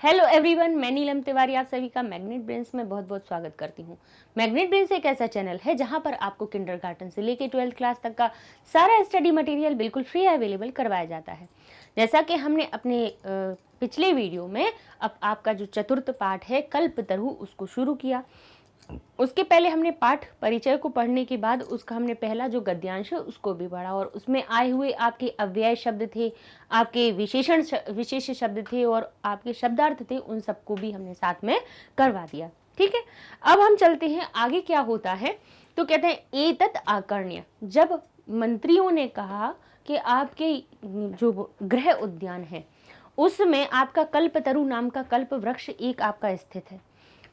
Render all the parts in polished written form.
Hello everyone, मैं नीलम तिवारी आप सभी का मैग्नेट ब्रेन्स में बहुत बहुत स्वागत करती हूँ। मैग्नेट ब्रेन्स एक ऐसा चैनल है जहाँ पर आपको किंडरगार्टन से लेके 12th क्लास तक का सारा स्टडी मटेरियल बिल्कुल फ्री अवेलेबल करवाया जाता है। जैसा कि हमने अपने पिछले वीडियो में अब आपका जो चतुर्थ पाठ है कल्पतरु उसको शुरू किया। उसके पहले हमने पाठ परिचय को पढ़ने के बाद उसका हमने पहला जो गद्यांश है उसको भी पढ़ा और उसमें आए हुए आपके अव्यय शब्द थे, आपके विशेष शब्द थे और आपके शब्दार्थ थे, उन सबको भी हमने साथ में करवा दिया। ठीक है, अब हम चलते हैं आगे क्या होता है। तो कहते हैं एतत् आकर्ण्य, जब मंत्रियों ने कहा कि आपके जो गृह उद्यान है उसमें आपका कल्पतरु नाम का कल्प वृक्ष एक आपका स्थित है,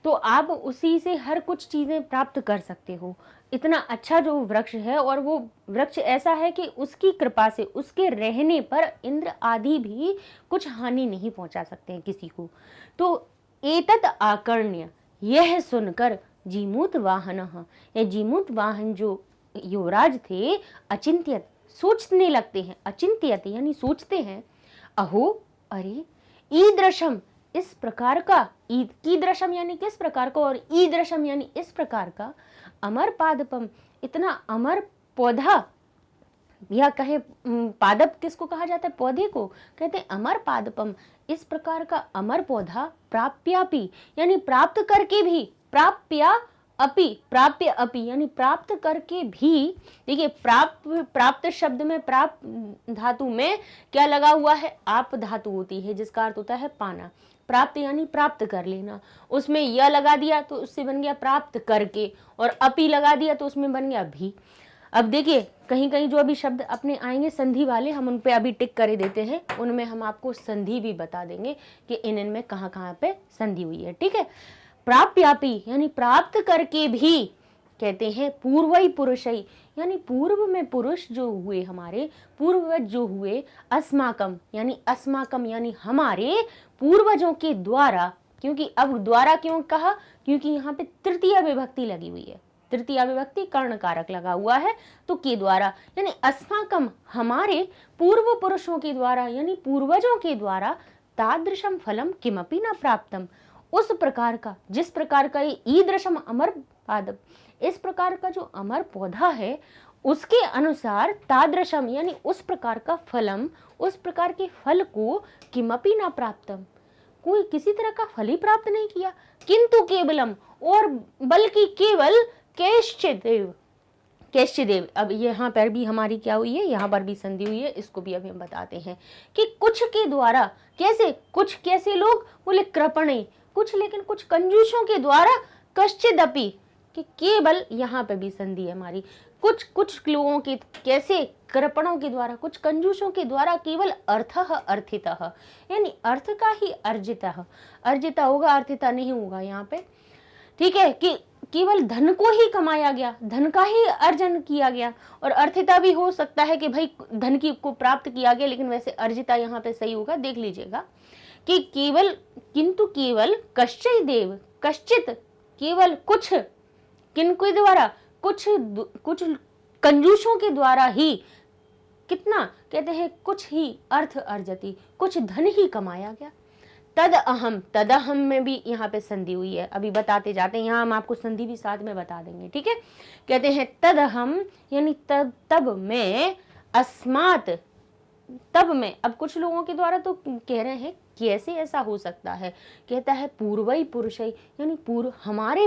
तो आप उसी से हर कुछ चीज़ें प्राप्त कर सकते हो। इतना अच्छा जो वृक्ष है और वो वृक्ष ऐसा है कि उसकी कृपा से उसके रहने पर इंद्र आदि भी कुछ हानि नहीं पहुंचा सकते हैं किसी को। तो एतत् आकर्ण्य, यह सुनकर जीमूत वाहन, ये जीमूत वाहन जो युवराज थे, अचिंत्यत, सोचने लगते हैं। अचिंत्यत यानी सोचते हैं। अहो, अरे, ईदृशम, इस प्रकार का, कीदृशम यानी किस प्रकार का और ईदृशम यानी इस प्रकार का, अमर पादपम, इतना अमर पौधा, या कहे पादप किसको कहा जाता है, पौधे को कहते हैं अमर पादपम, इस प्रकार का अमर पौधा, प्राप्यापि यानी प्राप्त करके भी, प्राप्या अपि, प्राप्य अपि यानी प्राप्त करके भी। देखिए, प्राप्त शब्द में, प्राप्त धातु में क्या लगा हुआ है, आप धातु होती है जिसका अर्थ होता है पाना। प्राप्त यानी प्राप्त कर लेना, उसमें यह लगा दिया तो उससे बन गया प्राप्त करके, और अपि लगा दिया तो उसमें बन गया भी। अब देखिए, कहीं कहीं जो अभी शब्द अपने आएंगे संधि वाले, हम उन पे अभी टिक कर देते हैं, उनमें हम आपको संधि भी बता देंगे कि इनमें कहाँ कहाँ पे संधि हुई है। ठीक है, प्राप्यापि यानी प्राप्त करके भी, कहते हैं पूर्वई पुरुषई यानी पूर्व में पुरुष जो हुए, हमारे पूर्वज जो हुए, अस्माकम यानी हमारे पूर्वजों के द्वारा। क्योंकि अब द्वारा क्यों कहा, क्योंकि यहाँ पे तृतीय विभक्ति लगी हुई है, तृतीय विभक्ति कर्ण कारक लगा हुआ है, तो के द्वारा यानी अस्माकम, हमारे पूर्व पुरुषों के द्वारा यानी पूर्वजों के द्वारा, तादृशम फलम किमपि न प्राप्तम, उस प्रकार का, जिस प्रकार का ये ईदृशम अमर पादप, इस प्रकार का जो अमर पौधा है, उसके अनुसार तादृशम यानी उस प्रकार का फलम, उस प्रकार के फल को, किमपि न प्राप्तम, कोई किसी तरह का फल ही प्राप्त नहीं किया, किंतु केवलम, और बल्कि केवल कैश्चिदेव, कैश्चिदेव। अब यहाँ पर भी हमारी क्या हुई है, यहाँ पर भी संधि हुई है, इसको भी अभी हम बताते हैं कि कुछ के द्वारा, कैसे, कुछ कैसे लोग, बोले कृपणे, कुछ, लेकिन कुछ कंजूसों के द्वारा, कश्चिदपि, कि केवल, यहाँ पे भी संधि है हमारी, कुछ लोगों के, कैसे, कृपणों के द्वारा, कुछ कंजूसों के द्वारा, केवल अर्थः अर्थितः यानी अर्थ का ही अर्जिता होगा, अर्थिता नहीं होगा यहाँ पे। ठीक है, कि केवल धन को ही कमाया गया, धन का ही अर्जन किया गया, और अर्थिता भी हो सकता है कि भाई धन की को प्राप्त किया गया, लेकिन वैसे अर्जिता यहाँ पे सही होगा, देख लीजिएगा कि केवल, किंतु केवल कश्चित देव, कश्चित केवल कुछ, किनको द्वारा, कुछ कंजूसों के द्वारा ही, कितना, कहते हैं कुछ ही अर्थ अर्जती, कुछ धन ही कमाया गया। तद अहम में भी यहाँ पे संधि हुई है, अभी बताते जाते हैं, यहाँ हम आपको संधि भी साथ में बता देंगे। ठीक है, कहते हैं तद अहम यानी तब में, अस्मात, तब में। अब कुछ लोगों के द्वारा तो कह रहे हैं कैसे ऐसा हो सकता है, कहता है पूर्वई पुरुषई यानी पूर्व, हमारे,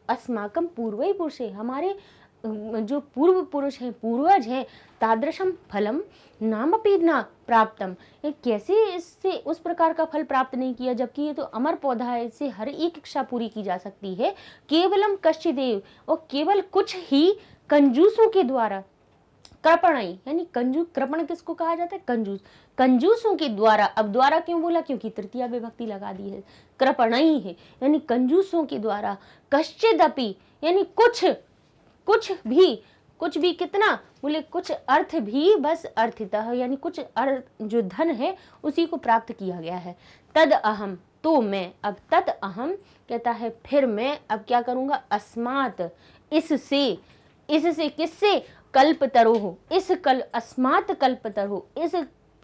अस्माकम पूर्वई पुरुषे, हमारे जो पूर्व पुरुष हैं, पूर्वज हैं, तादृशम फलम नामपि न प्राप्तम, ये कैसे इससे उस प्रकार का फल प्राप्त नहीं किया, जबकि ये तो अमर पौधा है, इससे हर एक इच्छा पूरी की जा सकती है। केवलम कश्चिदेव, और केवल कुछ ही कंजूसों के द्वारा, कृपणई यानी कंजूस, कृपण किसको कहा जाता है, कंजूस, कंजूसों के द्वारा। अब द्वारा क्यों बोला, क्योंकि तृतीय विभक्ति लगा दी है, कृपणई है यानी कंजूसों के द्वारा, कश्चिदपि यानी कुछ भी कितना, बोले कुछ अर्थ भी, बस अर्थितः यानी कुछ अर्थ जो धन है उसी को प्राप्त किया गया है। तद अहम, तो मैं, अब तद अहम कहता है फिर मैं अब क्या करूंगा, अस्मात, इससे किससे, कल्पतरोह, इस अस्मात कल्पतरोह, इस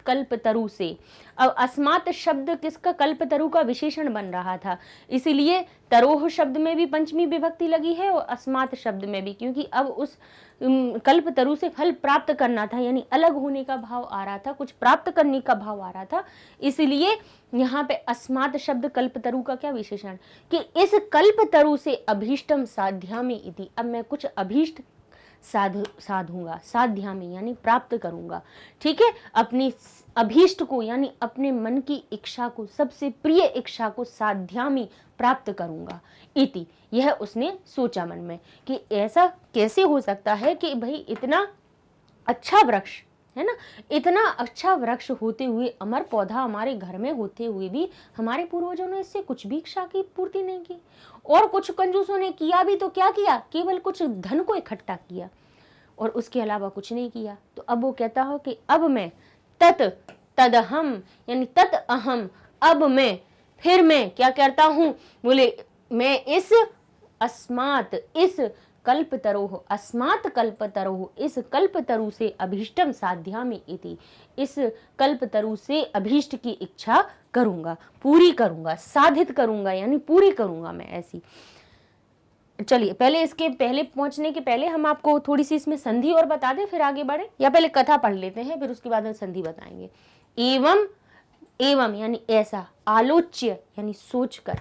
कल्पतरु से। अब अस्मात् शब्द किसका, कल्पतरु का विशेषण बन रहा था, इसीलिए तरोह शब्द में भी पंचमी विभक्ति लगी है और अस्मात् शब्द में भी, क्योंकि अब उस कल्पतरु से फल प्राप्त करना था, यानी अलग होने का भाव आ रहा था, कुछ प्राप्त करने का भाव आ रहा था, इसलिए यहाँ पे अस्मात् शब्द कल्पतरु का क्या विशेषण कि इस कल्पतरु से अभीष्टम साध्यामि इति, अब मैं कुछ अभीष्ट साधूंगा, साध्यामि यानी प्राप्त करूंगा, ठीक है, अपनी अभीष्ट को यानी अपने मन की इच्छा को, सबसे प्रिय इच्छा को साध्यामि प्राप्त करूंगा इति। यह उसने सोचा मन में कि ऐसा कैसे हो सकता है कि भाई इतना अच्छा वृक्ष है ना, इतना अच्छा वृक्ष होते हुए, अमर पौधा हमारे घर में होते हुए भी हमारे पूर्वजों ने इससे कुछ भी इच्छा की पूर्ति नहीं की, और कुछ कंजूसों ने किया भी तो क्या किया, केवल कुछ धन को इकट्ठा किया और उसके अलावा कुछ नहीं किया। तो अब वो कहता हो कि अब मैं तदहम यानी तत् अहम, अब मैं, फिर मैं क्या करता हूं, बोले मैं इस अस्मात्, इस कल्पतरोह, अस्मात् कल्पतरोह, इस कल्पतरु से अभीष्टम साध्यामि इति, इस कल्पतरु से अभीष्ट की इच्छा करूंगा, पूरी करूंगा, साधित करूंगा यानी पूरी करूंगा मैं ऐसी। चलिए पहले इसके पहले पहुंचने के पहले हम आपको थोड़ी सी इसमें संधि और बता दें, फिर आगे बढ़े, या पहले कथा पढ़ लेते हैं फिर उसके बाद हम संधि बताएंगे। एवं, एवं यानी ऐसा, आलोच्य यानी सोचकर,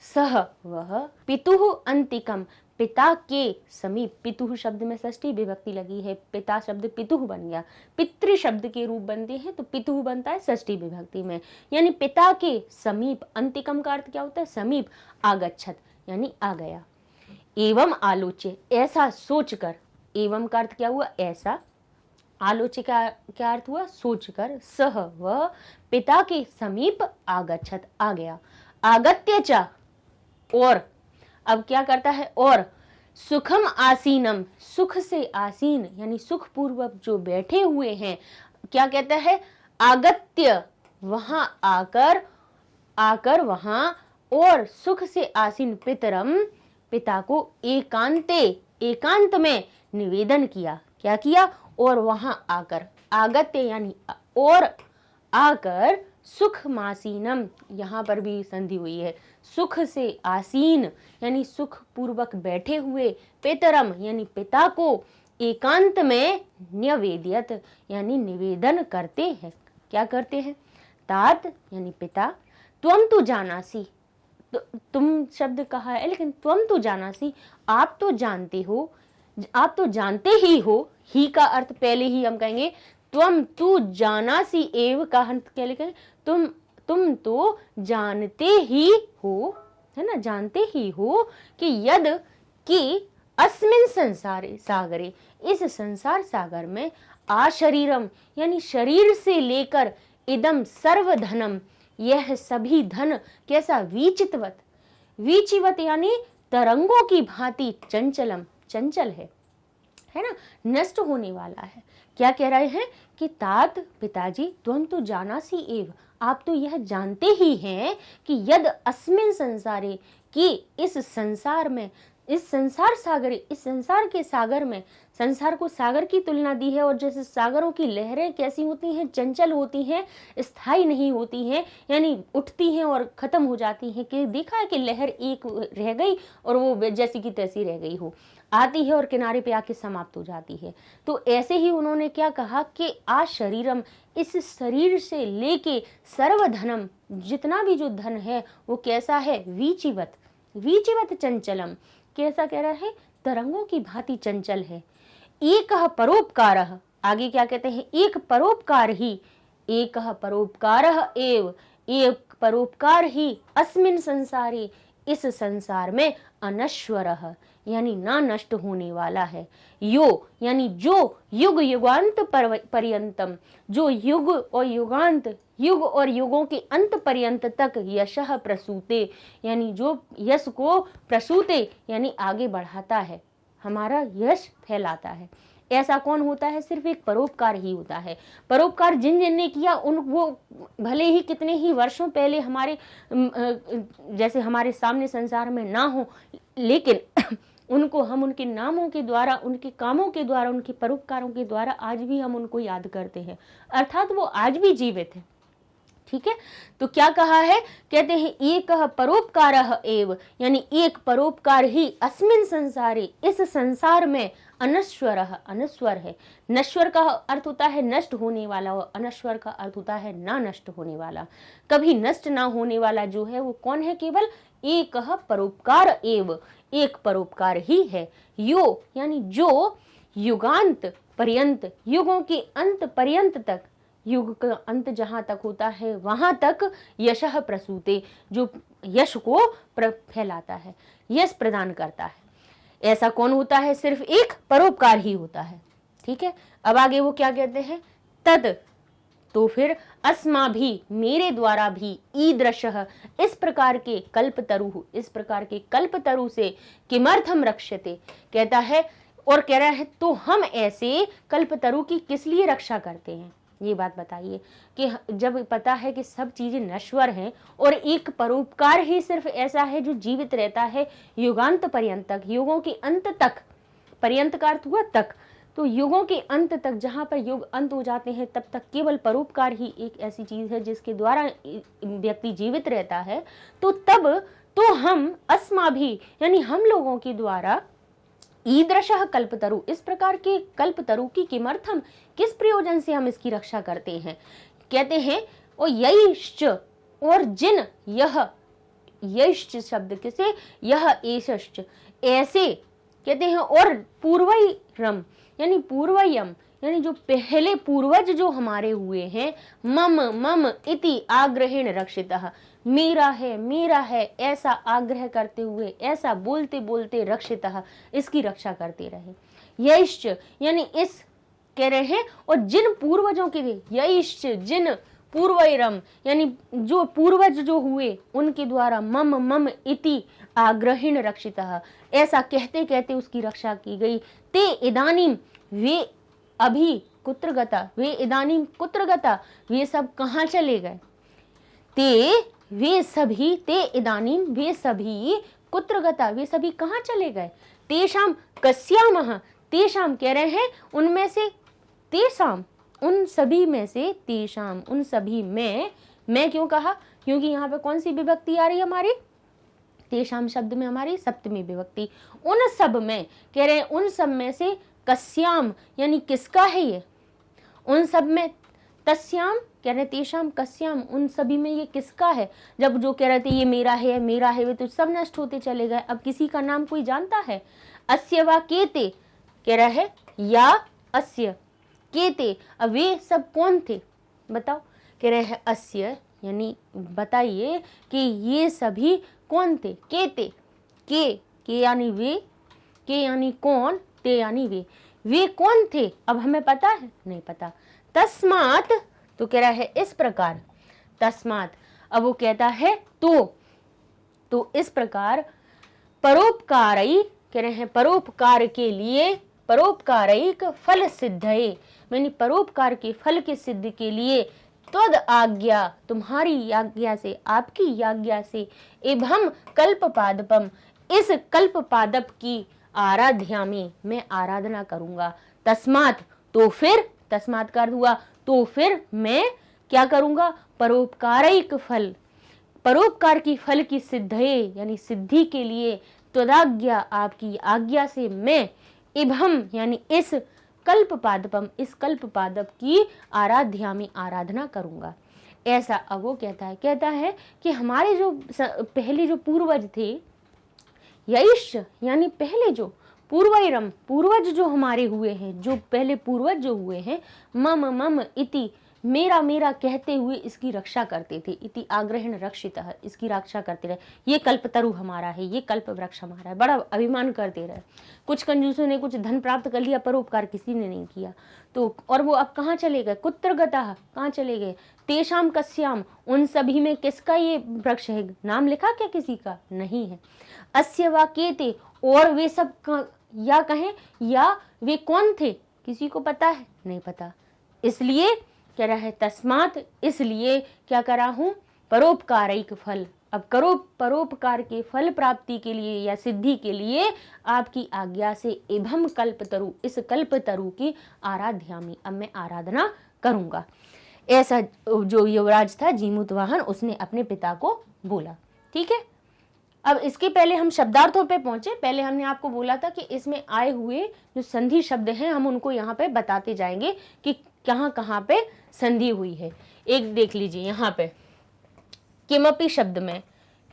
सह वह, पितुः अंतिकम पिता के समीप, पितुः शब्द में षष्ठी विभक्ति लगी है, पिता शब्द पितुः बन गया, पितृ शब्द के रूप बनते हैं तो पितुः बनता है षष्ठी विभक्ति में, यानी पिता के समीप, अंतिकम का अर्थ क्या होता है, समीप, आगच्छत यानी आ गया। एवं आलोच्य ऐसा सोचकर, एवं का अर्थ क्या हुआ, ऐसा, आलोच्य का क्या अर्थ हुआ, सोचकर, सह वह पिता के समीप आगच्छत आ गया, आगत्य च और, अब क्या करता है, और सुखम आसीनम, सुख से आसीन यानी सुख पूर्वक जो बैठे हुए हैं, क्या कहता है, आगत्य वहां आकर, आकर वहां, और सुख से आसीन पितरम पिता को एकांते, एकांत में निवेदन किया, क्या किया, और वहां आकर, आगत्य यानी और आकर, सुख मासीनम, यहाँ पर भी संधि हुई है, सुख से आसीन यानी सुख पूर्वक बैठे हुए, पितरम यानी पिता को, एकांत में न्यवेद्यत यानी निवेदन करते हैं, क्या करते हैं, तात यानी पिता, त्वम तु जानासी, तुम शब्द कहा है लेकिन त्वम तु जानासी, आप तो जानते हो, आप तो जानते ही हो, ही का अर्थ पहले ही हम कहेंगे, त्वम तु जानासी एव का अर्थ क्या लिखेंगे, तुम तो जानते ही हो, है ना, जानते ही हो कि यद कि अस्मिन संसारे सागरे, इस संसार सागर में, आशरीरम यानी शरीर से लेकर, इदम सर्वधनम यह सभी धन, कैसा, वीचितवत, वीचिवत यानी तरंगों की भांति, चंचलम चंचल है ना, नष्ट होने वाला है। क्या कह रहे हैं कि तात पिताजी, त्वं तो जानासी एव, आप तो यह जानते ही हैं कि यद अस्मिन संसारे, कि इस संसार में, इस संसार सागरे, इस संसार के सागर में, संसार को सागर की तुलना दी है, और जैसे सागरों की लहरें कैसी होती हैं, चंचल होती हैं, स्थायी नहीं होती हैं, यानी उठती हैं और खत्म हो जाती हैं, कि देखा है कि लहर एक रह गई और वो जैसी की तैसी रह गई हो, आती है और किनारे पे आके समाप्त हो जाती है। तो ऐसे ही उन्होंने क्या कहा कि आ शरीरम, इस शरीर से लेके सर्वधनम, जितना भी जो धन है वो कैसा है, वीचिवत, वीचिवत चंचलम, कैसा कह रहा है, तरंगों की भांति चंचल है। एक परोपकार, आगे क्या कहते हैं, एक परोपकार ही, एक परोपकार एव, एक परोपकार ही, अस्मिन संसारे, इस संसार में, अनश्वर यानी ना नष्ट होने वाला है, यो यानी जो, युग युगांत पर्यंतम, जो युग और युगांत, युग और युगों के अंत पर्यंत तक, यशः प्रसूते यानी जो यश को, प्रसूते यानी आगे बढ़ाता है, हमारा यश फैलाता है। ऐसा कौन होता है, सिर्फ एक परोपकार ही होता है। परोपकार जिन जिन ने किया उन, वो भले ही कितने ही वर्षों पहले हमारे जैसे हमारे सामने संसार में ना हो, लेकिन उनको हम उनके नामों के द्वारा, उनके कामों के द्वारा, उनके परोपकारों के द्वारा आज भी हम उनको याद करते हैं, अर्थात वो आज भी जीवित है। ठीक है, तो क्या कहा है, कहते हैं एक परोपकारः एव, यानी एक परोपकार ही अस्मिन संसारे, इस संसार में, अनश्वरः, अनश्वर है। नश्वर का अर्थ होता है नष्ट होने वाला, और अनश्वर का अर्थ होता है ना नष्ट होने वाला, कभी नष्ट ना होने वाला जो है वो कौन है, केवल एक परोपकार एव, एक परोपकार ही है। यो यानी जो, युगांत पर्यंत, युगों के अंत पर्यंत तक, युग का अंत जहां तक होता है वहां तक, यशः प्रसूते, जो यश को फैलाता है, यश प्रदान करता है। ऐसा कौन होता है, सिर्फ एक परोपकार ही होता है। ठीक है, अब आगे वो क्या कहते हैं, तद, तो फिर अस्मा भी, मेरे द्वारा भी, ईदृशः, इस प्रकार के कल्पतरु, इस प्रकार के कल्पतरु से, किमर्थम रक्ष्यते, कहता है और कह रहा है तो हम ऐसे कल्पतरु की किस लिए रक्षा करते हैं, ये बात बताइए। कि जब पता है कि सब चीजें नश्वर हैं और एक परोपकार ही सिर्फ ऐसा है जो जीवित रहता है युगांत पर्यंत तक, युगों के अंत तक, पर्यंत का अर्थ हुआ तक, तो युगों के अंत तक, जहां पर युग अंत हो जाते हैं तब तक केवल परोपकार ही एक ऐसी चीज है जिसके द्वारा व्यक्ति जीवित रहता है, तो तब तो हम अस्मा भी, यानी हम लोगों के द्वारा, ईदृशः कल्पतरु, इस प्रकार के कल्पतरु की, किमर्थम, किस प्रयोजन से हम इसकी रक्षा करते हैं, कहते हैं और यैश्च, और जिन, यह, यैश्च शब्द किसे, यह एशश्च, ऐसे, कहते हैं और पूर्वैरम, यानी पूर्वयम, यानी जो पहले पूर्वज जो हमारे हुए हैं, मम मम इति आग्रहेण रक्षितः, मेरा है ऐसा आग्रह करते हुए, ऐसा बोलते बोलते, रक्षितः, इसकी रक्षा करते रहे। यैश्च यानी इस, कह रहे हैं और जिन पूर्वजों के लिए, यैश्च जिन पूर्वैरम, यानी जो पूर्वज जो हुए उनके द्वारा, मम मम इति आग्रहेण रक्षितः, ऐसा कहते कहते उसकी रक्षा की गई। ते इदानीम, वे अभी, कुत्र गता, वे इदानीम कुत्र गता, वे सब कहाँ चले गए, ते, वे सभी, ते इदानीम, वे सभी, कुत्र गता, वे सभी कहाँ चले गए, तेषाम कस्यामः, तेषाम कह रहे हैं उनमें से, तेषाम उन सभी में से, तेषाम उन सभी में, मैं क्यों कहा, क्योंकि यहाँ पे कौन सी विभक्ति आ रही है हमारी, तेषाम शब्द में हमारी सप्तमी विभक्ति, उन सब में, कह रहे हैं उन सब में से, कस्याम यानी किसका है ये, उन सब में, तस्याम कह रहे तेषाम कस्याम, उन सभी में ये किसका है, जब जो कह रहे थे ये मेरा है वे तो सब नष्ट होते चले गए, अब किसी का नाम कोई जानता है, अस्य वा केते, कह रहा है या अस्य केते, अब वे सब कौन थे बताओ, कह रहे हैं अस्य, यानी बताइए कि ये सभी कौन थे, केते, के यानी वे, के यानी कौन, ते यानी वे कौन थे, अब हमें पता है, नहीं पता, तस्मात, तो कह रहा है इस प्रकार, तस्मात, अब वो कहता है तो इस प्रकार, परोपकारी, कह रहे हैं परोपकार के लिए, परोपकारिक फल सिद्धये, यानी परोपकार के फल के सिद्ध के लिए, त्वद आज्ञा, तुम्हारी आज्ञा से, आपकी आज्ञा से, एवं कल्पपादपम, इस कल्पपादप की, आराध्यामि, मैं आराधना करूंगा, तस्मात, तो फिर, तस्मात का अर्थ हुआ तो फिर मैं क्या करूंगा, परोपकारिक फल, परोपकार की फल की सिद्धये, यानी सिद्धि के लिए, त्वदाज्ञा, आपकी आज्ञा से मैं, एवं यानी इस कल्पपादपम, इस कल्पपादप की, आराध्यामि, आराधना करूंगा। ऐसा अब वो कहता है कि हमारे जो पहले जो पूर्वज थे, यैश यानी पहले जो, पूर्वैरम पूर्वज जो हमारे हुए हैं, जो पहले पूर्वज जो हुए हैं, मम मम इति, मेरा कहते हुए इसकी रक्षा करते थे, इति आग्रहेण रक्षितः, इसकी रक्षा करते रहे, ये कल्पतरु हमारा है, ये कल्प वृक्ष हमारा है, बड़ा अभिमान करते रहे। कुछ कंजूसों ने कुछ धन प्राप्त कर लिया, परोपकार किसी ने नहीं किया, तो और वो अब कहाँ चले गए, कुत्र गतः, कहाँ चले गए, तेषाम कस्याम, उन सभी में किसका ये वृक्ष है, नाम लिखा क्या किसी का, नहीं है, अस्य वा केते, और वे सब या कहें या वे कौन थे, किसी को पता है, नहीं पता, इसलिए कह रहा है तस्मात, इसलिए क्या करा हूं, परोपकारिक फल, अब करो परोपकार के फल प्राप्ति के लिए या सिद्धि के लिए आपकी आज्ञा से एवं कल्पतरु, इस कल्पतरु की आराध्यामि, अब मैं आराधना करूंगा। ऐसा जो युवराज था जीमूतवाहन, उसने अपने पिता को बोला। ठीक है, अब इसके पहले हम शब्दार्थों पे पहुंचे। पहले हमने आपको बोला था कि इसमें आए हुए जो संधि शब्द हैं हम उनको यहाँ पे बताते जाएंगे कि कहाँ कहाँ पे संधि हुई है। एक देख लीजिए यहाँ पे किमपि शब्द में,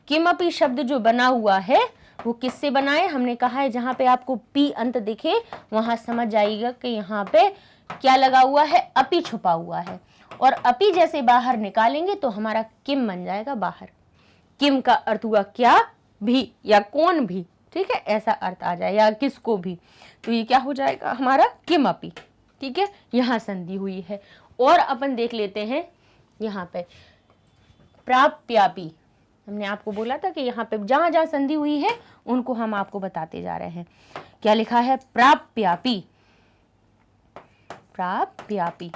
किमपि शब्द जो बना हुआ है वो किससे बना है, हमने कहा है जहाँ पे आपको पी अंत दिखे वहां समझ जाइएगा कि यहाँ पे क्या लगा हुआ है, अपी छुपा हुआ है। और अपी जैसे बाहर निकालेंगे तो हमारा किम बन जाएगा बाहर। किम का अर्थ हुआ क्या भी या कौन भी, ठीक है, ऐसा अर्थ आ जाए, या किसको भी, तो ये क्या हो जाएगा हमारा किमपि। ठीक है, यहाँ संधि हुई है। और अपन देख लेते हैं यहाँ पे प्राप्यापि। हमने आपको बोला था कि यहाँ पे जहां जहां संधि हुई है उनको हम आपको बताते जा रहे हैं। क्या लिखा है, प्राप्यापि, प्राप्यापि।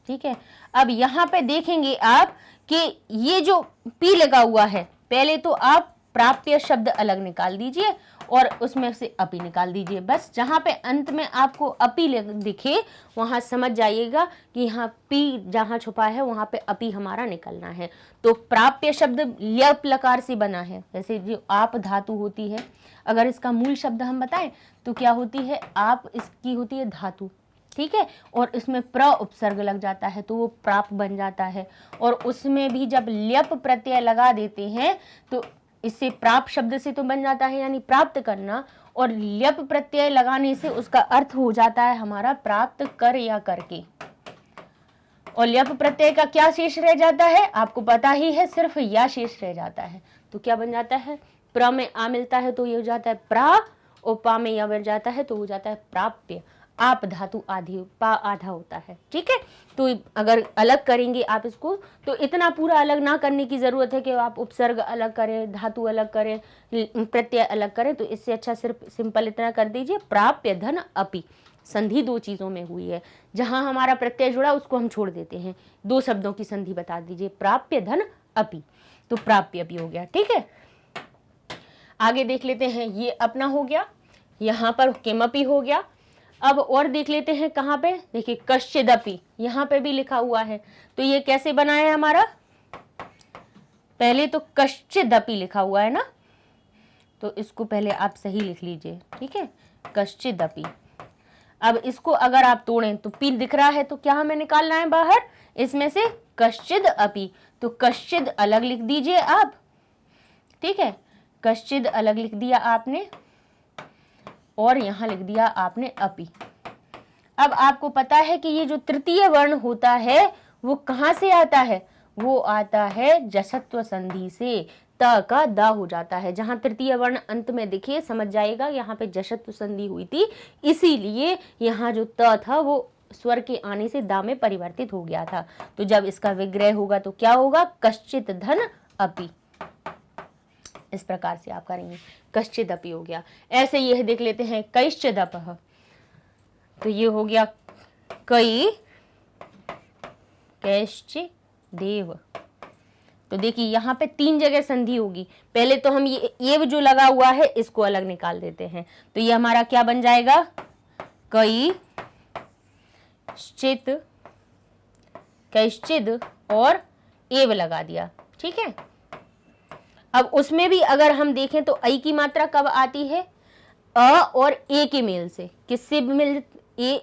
ठीक है, अब यहाँ पे देखेंगे आप कि ये जो पी लगा हुआ है, पहले तो आप प्राप्य शब्द अलग निकाल दीजिए और उसमें से अपी निकाल दीजिए। बस जहां पे अंत में आपको अपी दिखे वहां समझ जाइएगा कि यहाँ पी जहां छुपा है वहां पे अपी हमारा निकलना है। तो प्राप्य शब्द ल्यप लकार से बना है। जैसे जो आप धातु होती है, अगर इसका मूल शब्द हम बताएं तो क्या होती है, आप इसकी होती है धातु, ठीक है, और इसमें प्र उपसर्ग लग जाता है तो वो प्राप बन जाता है। और उसमें भी जब ल्यप प्रत्यय लगा देते हैं तो इससे प्राप्त शब्द से तो बन जाता है यानी प्राप्त करना, और ल्यप प्रत्यय लगाने से उसका अर्थ हो जाता है हमारा प्राप्त कर या करके। और ल्यप प्रत्यय का क्या शेष रह जाता है, आपको पता ही है, सिर्फ या शेष रह जाता है। तो क्या बन जाता है, प्र में आ मिलता है तो ये हो जाता है प्रा, और पा में या मिल जाता है तो हो जाता है प्राप्य। आप धातु आधी, पा आधा होता है। ठीक है, तो अगर अलग करेंगे आप इसको तो इतना पूरा अलग ना करने की जरूरत है कि आप उपसर्ग अलग करें, धातु अलग करें, प्रत्यय अलग करें। तो इससे अच्छा सिर्फ सिंपल इतना कर दीजिए, प्राप्य धन अपि। संधि दो चीजों में हुई है, जहां हमारा प्रत्यय जुड़ा उसको हम छोड़ देते हैं। दो शब्दों की संधि बता दीजिए, प्राप्य धन अपि, तो प्राप्य भी हो गया। ठीक है, आगे देख लेते हैं, ये अपना हो गया, यहाँ पर किमपि हो गया। अब और देख लेते हैं कहाँ पे, देखिए कश्चिदपि, यहाँ पे भी लिखा हुआ है। तो ये कैसे बना है हमारा, पहले तो कश्चिदपि लिखा हुआ है ना, तो इसको पहले आप सही लिख लीजिए। ठीक है, कश्चिदपि। अब इसको अगर आप तोड़ें तो पी दिख रहा है तो क्या हमें निकालना है बाहर, इसमें से कश्चिद अपि। तो कश्चिद अलग लिख दीजिए आप, ठीक है, कश्चिद अलग लिख दिया आपने और यहां लिख दिया आपने अपि। अब आपको पता है कि ये जो तृतीय वर्ण होता है वो कहां से आता है, वो आता है जसत्व संधि से, त का द हो जाता है। जहां तृतीय वर्ण अंत में दिखे समझ जाएगा यहाँ पे जसत्व संधि हुई थी, इसीलिए यहाँ जो त था वो स्वर के आने से दा में परिवर्तित हो गया था। तो जब इसका विग्रह होगा तो क्या होगा, कश्चित धन अपि। इस प्रकार से आप करेंगे, कश्चिदपि हो गया। ऐसे यह देख लेते हैं कैश्चिदपः, तो ये हो गया कई कैश्चिदेव। तो देखिए यहाँ पे तीन जगह संधि होगी। पहले तो हम ये जो लगा हुआ है इसको अलग निकाल देते हैं, तो ये हमारा क्या बन जाएगा, कई श्चित, कैश्चिद और एव लगा दिया। ठीक है, अब उसमें भी अगर हम देखें तो ऐ की मात्रा कब आती है, अ और ए के मेल से। किससे मिल, ए,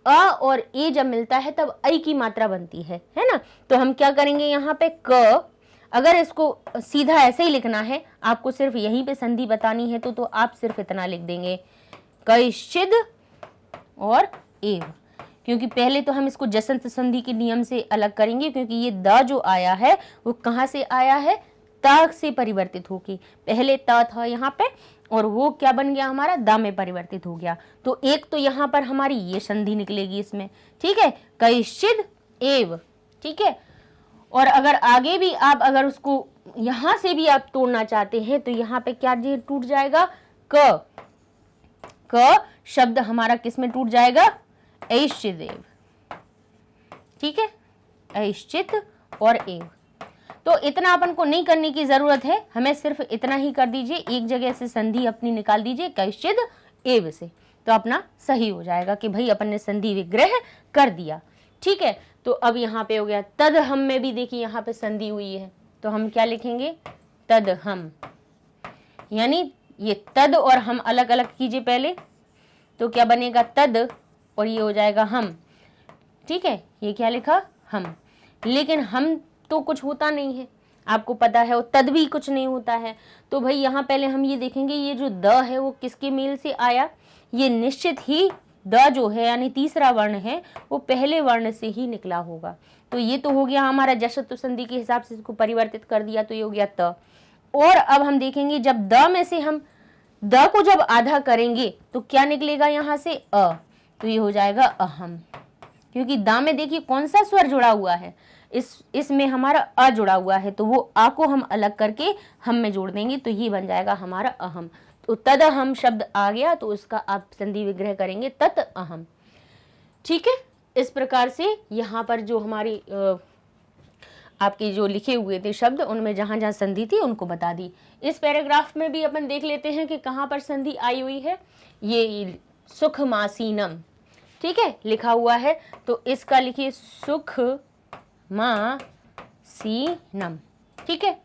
अ और ए जब मिलता है तब ऐ की मात्रा बनती है ना। तो हम क्या करेंगे यहाँ पे क, अगर इसको सीधा ऐसे ही लिखना है, आपको सिर्फ यहीं पे संधि बतानी है तो आप सिर्फ इतना लिख देंगे कैश्चिद और एव, क्योंकि पहले तो हम इसको जसंत संधि के नियम से अलग करेंगे, क्योंकि ये द जो आया है वो कहाँ से आया है, ता से परिवर्तित होके। पहले ता था यहाँ पे और वो क्या बन गया हमारा, दा में परिवर्तित हो गया। तो एक तो यहाँ पर हमारी ये संधि निकलेगी इसमें, ठीक है, कैश्चिद एव। ठीक है, और अगर आगे भी आप अगर उसको यहाँ से भी आप तोड़ना चाहते हैं तो यहाँ पे क्या टूट जाएगा, क शब्द हमारा किस में टूट जाएगा, ऐश्चिदेव। ठीक है, ऐश्चित और एव। तो इतना अपन को नहीं करने की जरूरत है, हमें सिर्फ इतना ही कर दीजिए, एक जगह से संधि अपनी निकाल दीजिए कैश्चिद एव से, तो अपना सही हो जाएगा कि भाई अपन ने संधि विग्रह कर दिया। ठीक है, तो अब यहाँ पे हो गया तद हम में भी देखिए यहाँ पे संधि हुई है, तो हम क्या लिखेंगे तद हम, यानी ये तद और हम अलग अलग कीजिए पहले, तो क्या बनेगा तद और ये हो जाएगा हम। ठीक है, ये क्या लिखा हम, लेकिन हम तो कुछ होता नहीं है, आपको पता है, और तद भी कुछ नहीं होता है। तो भाई यहाँ पहले हम ये देखेंगे ये जो द है वो किसके मेल से आया, ये निश्चित ही द जो है यानी तीसरा वर्ण है वो पहले वर्ण से ही निकला होगा। तो ये तो हो गया हमारा जश्व संधि के हिसाब से इसको परिवर्तित कर दिया, तो ये हो गया त। और अब हम देखेंगे जब द में से हम द को जब आधा करेंगे तो क्या निकलेगा यहाँ से अ, तो ये हो जाएगा अहम, क्योंकि दा में देखिए कौन सा स्वर जुड़ा हुआ है, इसमें हमारा अ जुड़ा हुआ है, तो वो आ को हम अलग करके हम में जोड़ देंगे, तो ये बन जाएगा हमारा अहम। तो तद अहम शब्द आ गया, तो उसका आप संधि विग्रह करेंगे तत् अहम। ठीक है, इस प्रकार से यहाँ पर जो हमारी आपके जो लिखे हुए थे शब्द उनमें जहां जहां संधि थी उनको बता दी। इस पैराग्राफ में भी अपन देख लेते हैं कि कहाँ पर संधि आई हुई है, ये सुखमासीनम, ठीक है, लिखा हुआ है, तो इसका लिखिए सुख मासीनम। ठीक है,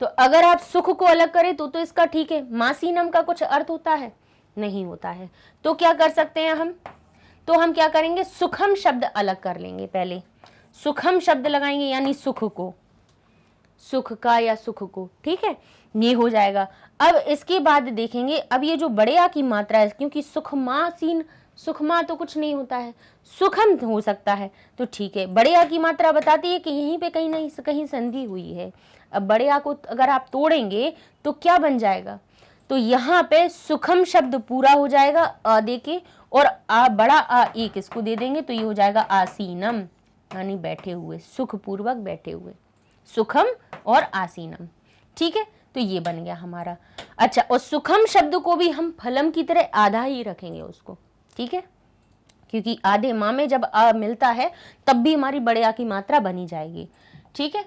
तो अगर आप सुख को अलग करें तो इसका ठीक है, मासीनम का कुछ अर्थ होता है, नहीं होता है, तो क्या कर सकते हैं हम, तो हम क्या करेंगे सुखम शब्द अलग कर लेंगे, पहले सुखम शब्द लगाएंगे यानी सुख को, सुख का या सुख को। ठीक है, ये हो जाएगा। अब इसके बाद देखेंगे, अब ये जो बड़े आ की मात्रा है, क्योंकि सुखमासीन, सुखमा तो कुछ नहीं होता है, सुखम हो सकता है, तो ठीक है, बड़े आ की मात्रा बताती है कि यहीं पे कहीं नहीं कहीं संधि हुई है। अब बड़े आ को अगर आप तोड़ेंगे तो क्या बन जाएगा, तो यहाँ पे सुखम शब्द पूरा हो जाएगा अ दे के, और आ बड़ा आ एक इसको दे देंगे, तो ये हो जाएगा आसीनम, यानी बैठे हुए, सुख पूर्वक बैठे हुए, सुखम और आसीनम। ठीक है, तो ये बन गया हमारा। अच्छा, और सुखम शब्द को भी हम फलम की तरह आधा ही रखेंगे उसको, ठीक है, क्योंकि आधे माँ में जब आ मिलता है तब भी हमारी बड़े आ की मात्रा बनी जाएगी। ठीक है,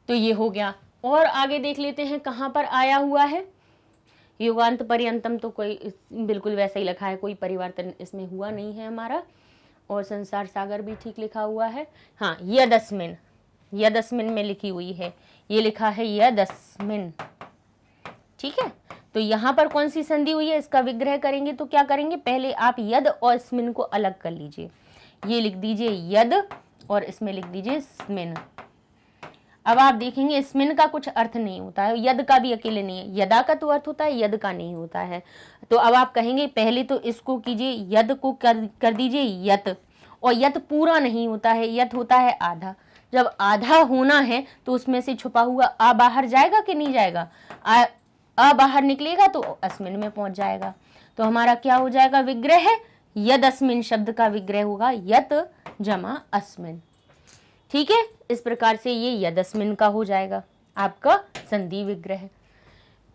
तो ये हो गया। और आगे देख लेते हैं कहाँ पर आया हुआ है, युगांत पर्यंतम तो कोई बिल्कुल वैसा ही लिखा है, कोई परिवर्तन इसमें हुआ नहीं है हमारा, और संसार सागर भी ठीक लिखा हुआ है। हाँ, यदस्मिन, यदस्मिन में लिखी हुई है, ये लिखा है यदस्मिन। ठीक है, तो यहाँ पर कौन सी संधि हुई है, इसका विग्रह करेंगे तो क्या करेंगे, पहले आप यद और स्मिन को अलग कर लीजिए, ये लिख दीजिए यद और इसमें लिख दीजिए स्मिन। अब आप देखेंगे स्मिन का कुछ अर्थ नहीं होता है, यद का भी अकेले नहीं है, यदा का तो अर्थ होता है, यद का नहीं होता है। तो अब आप कहेंगे पहले तो इसको कीजिए, यद को कर दीजिए यत, और यत पूरा नहीं होता है, यत होता है आधा। जब आधा होना है तो उसमें से छुपा हुआ आ बाहर जाएगा कि नहीं जाएगा, आ बाहर निकलेगा तो अस्मिन में पहुंच जाएगा। तो हमारा क्या हो जाएगा विग्रह, यद अस्मिन शब्द का विग्रह होगा यत जमा अस्मिन। ठीक है, इस प्रकार से ये यदस्मिन का हो जाएगा आपका संधि विग्रह।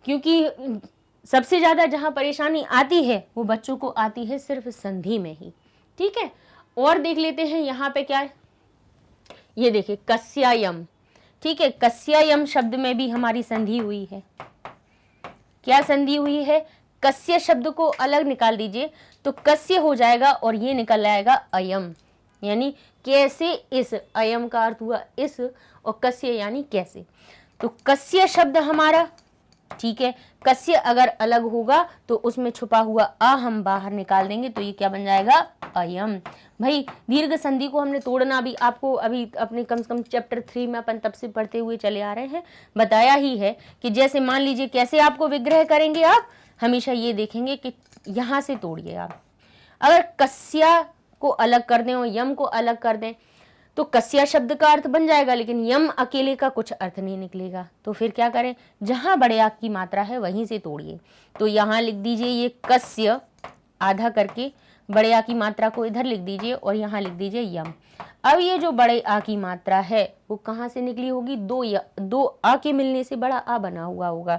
क्योंकि सबसे ज्यादा जहां परेशानी आती है वो बच्चों को आती है सिर्फ संधि में ही। ठीक है, और देख लेते हैं यहाँ पे क्या है, ये देखिए कस्यायम। ठीक है, कस्यायम शब्द में भी हमारी संधि हुई है। क्या संधि हुई है, कस्य शब्द को अलग निकाल दीजिए तो कस्य हो जाएगा और ये निकल आएगा अयम, यानी कैसे, इस, अयम का अर्थ हुआ इस, और कस्य यानी कैसे। तो कस्य शब्द हमारा, ठीक है, कस्य अगर अलग होगा तो उसमें छुपा हुआ आ हम बाहर निकाल देंगे, तो ये क्या बन जाएगा अयम। भाई दीर्घ संधि को हमने तोड़ना भी आपको अभी अपने कम से कम चैप्टर 3 में अपन तब से पढ़ते हुए चले आ रहे हैं, बताया ही है कि जैसे मान लीजिए कैसे आपको विग्रह करेंगे, आप हमेशा ये देखेंगे कि यहाँ से तोड़िए आप। अगर कस्या को अलग कर दें और यम को अलग कर दें तो कस्या शब्द का अर्थ बन जाएगा, लेकिन यम अकेले का कुछ अर्थ नहीं निकलेगा। तो फिर क्या करें, जहां बड़े आ की मात्रा है वहीं से तोड़िए। तो यहाँ लिख दीजिए ये कस्य, आधा करके बड़े आ की मात्रा को इधर लिख दीजिए और यहाँ लिख दीजिए यम। अब ये जो बड़े आ की मात्रा है वो कहाँ से निकली होगी, दो आ के मिलने से बड़ा आ बना हुआ होगा।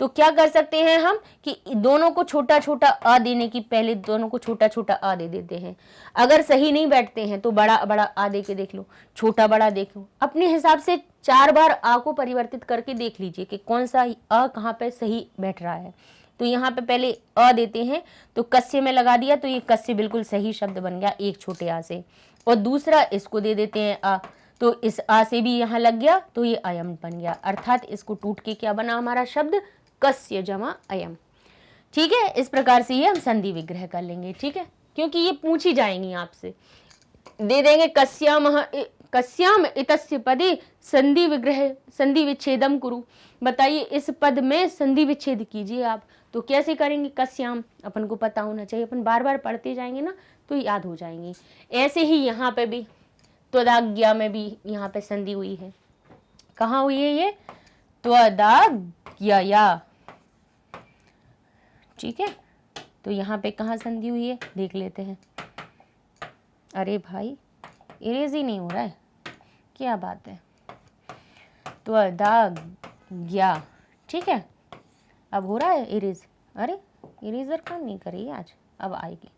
तो क्या कर सकते हैं हम कि दोनों को छोटा छोटा आ देने की पहले दोनों को छोटा छोटा आ दे देते हैं। अगर सही नहीं बैठते हैं तो बड़ा बड़ा आ दे के देख लो, छोटा बड़ा देख लो, अपने हिसाब से 4 बार आ को परिवर्तित करके देख लीजिए कि कौन सा आ कहाँ पे सही बैठ रहा है। तो यहाँ पे पहले अ देते हैं तो कस्य में लगा दिया, तो ये कस्य बिल्कुल सही शब्द बन गया एक छोटे आ से। और दूसरा इसको दे देते हैं आ, तो इस आ से भी यहाँ लग गया तो ये अयम बन गया, अर्थात इसको टूट के क्या बना हमारा शब्द, कस्य जमा अयम। ठीक है, इस प्रकार से ये हम संधि विग्रह कर लेंगे। ठीक है, क्योंकि ये पूछी जाएंगी आपसे, दे देंगे कस्याम इतस्य पदे संधि विग्रह संधि विच्छेदम कुरु। बताइए इस पद में संधि विच्छेद कीजिए आप, तो कैसे करेंगे, कस्याम अपन को पता होना चाहिए, अपन बार बार पढ़ते जाएंगे ना तो याद हो जाएंगे। ऐसे ही यहाँ पे भी त्वदाज्ञा में भी यहाँ पे संधि हुई है, कहाँ हुई है ये, त्वदाज्ञया। ठीक है, तो यहाँ पे कहाँ संधि हुई है देख लेते हैं। अरे भाई इरेज ही नहीं हो रहा है, क्या बात है, त्वदाज्ञा। ठीक है, अब हो रहा है इरेज, अरे इरेजर कौन नहीं करेगी आज, अब आएगी।